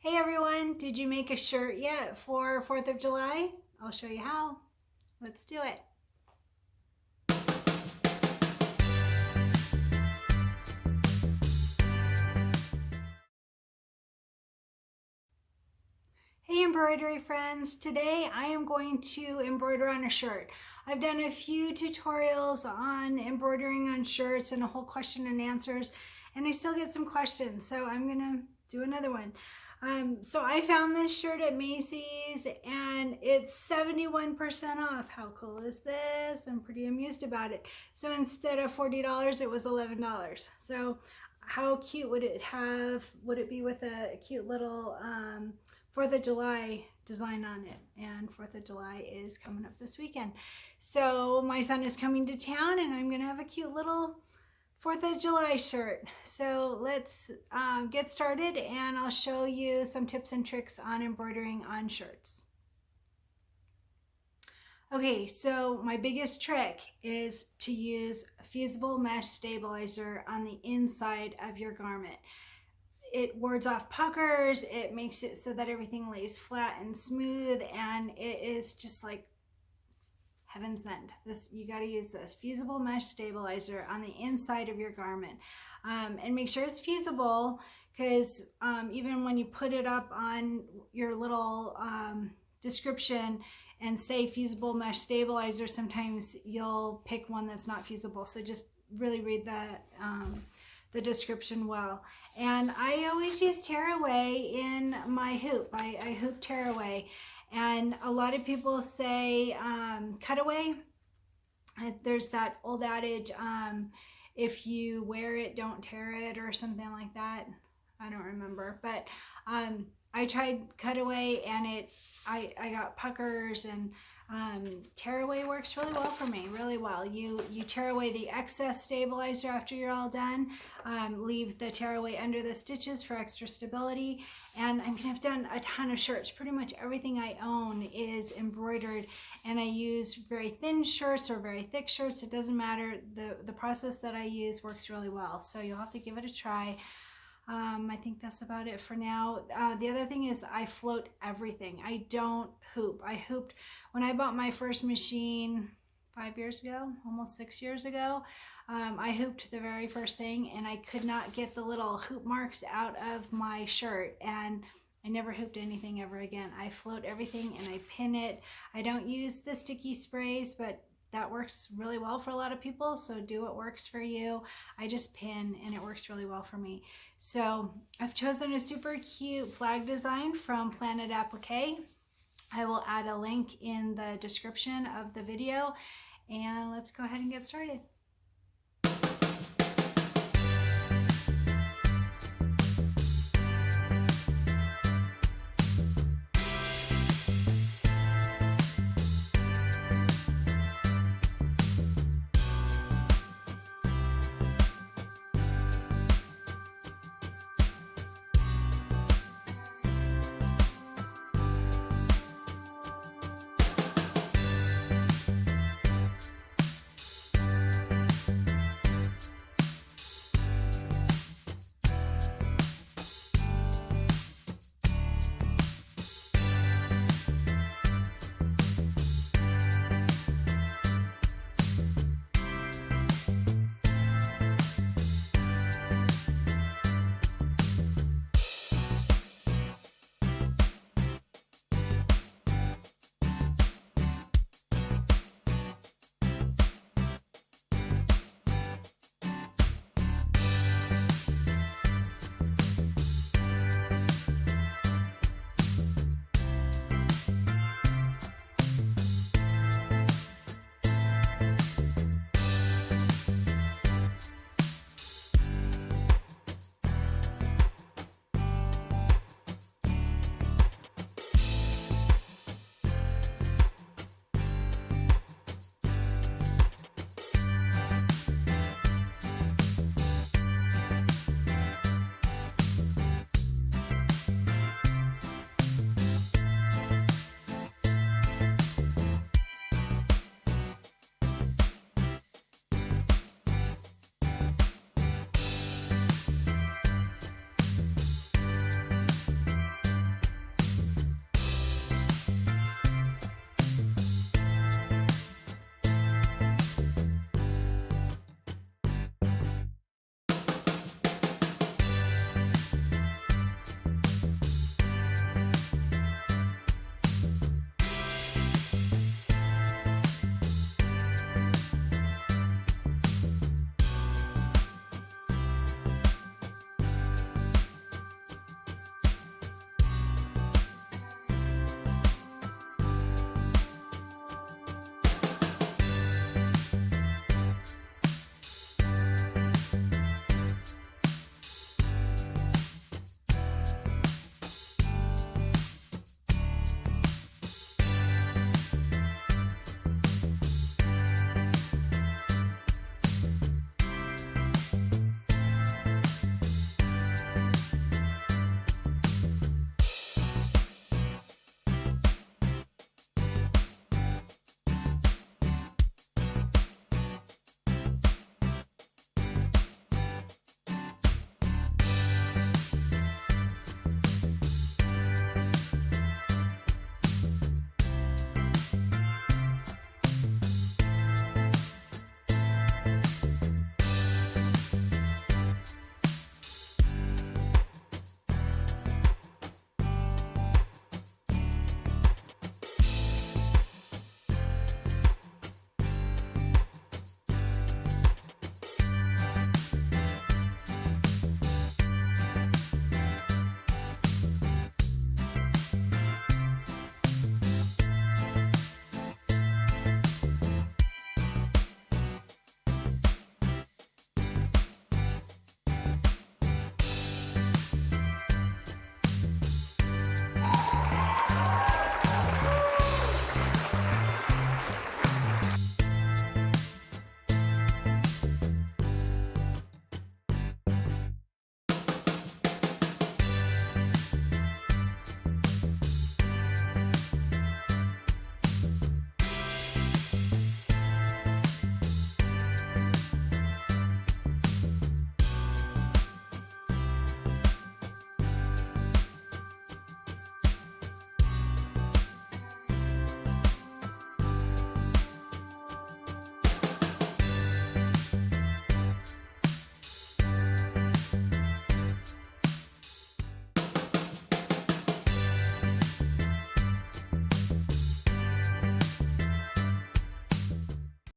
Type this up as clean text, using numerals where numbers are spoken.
Hey everyone, did you make a shirt yet for 4th of July? I'll show you how. Let's do it. Hey embroidery friends, today I am going to embroider on a shirt. I've done a few tutorials on embroidering on shirts and a whole question and answers, and I still get some questions, so I'm gonna do another one. So I found this shirt at Macy's and it's 71% off. How cool is this? I'm pretty amused about it. So instead of $40, it was $11. So how cute would it be with a cute little 4th of July design on it? And 4th of July is coming up this weekend. So my son is coming to town and I'm gonna have a cute little 4th of July shirt. So let's get started and I'll show you some tips and tricks on embroidering on shirts. Okay, so my biggest trick is to use a fusible mesh stabilizer on the inside of your garment. It wards off puckers, it makes it so that everything lays flat and smooth, and it is just like heaven sent. This, you got to use this fusible mesh stabilizer on the inside of your garment, and make sure it's fusible, because even when you put it up on your little description and say fusible mesh stabilizer, sometimes you'll pick one that's not fusible. So just really read the description well. And I always use tearaway in my hoop. I hoop tearaway. And a lot of people say cutaway. There's that old adage, if you wear it, don't tear it, or something like that. I don't remember, but I tried cutaway and I got puckers, and tearaway works really well for me, really well. You tear away the excess stabilizer after you're all done, leave the tearaway under the stitches for extra stability. And I mean, I've done a ton of shirts. Pretty much everything I own is embroidered, and I use very thin shirts or very thick shirts. It doesn't matter. The process that I use works really well, so you'll have to give it a try. I think that's about it for now. The other thing is I float everything. I don't hoop. I hooped when I bought my first machine 5 years ago, almost 6 years ago. I hooped the very first thing and I could not get the little hoop marks out of my shirt, and I never hooped anything ever again. I float everything and I pin it. I don't use the sticky sprays, but that works really well for a lot of people, so do what works for you. I just pin and it works really well for me. So I've chosen a super cute flag design from Planet Applique. I will add a link in the description of the video, and let's go ahead and get started.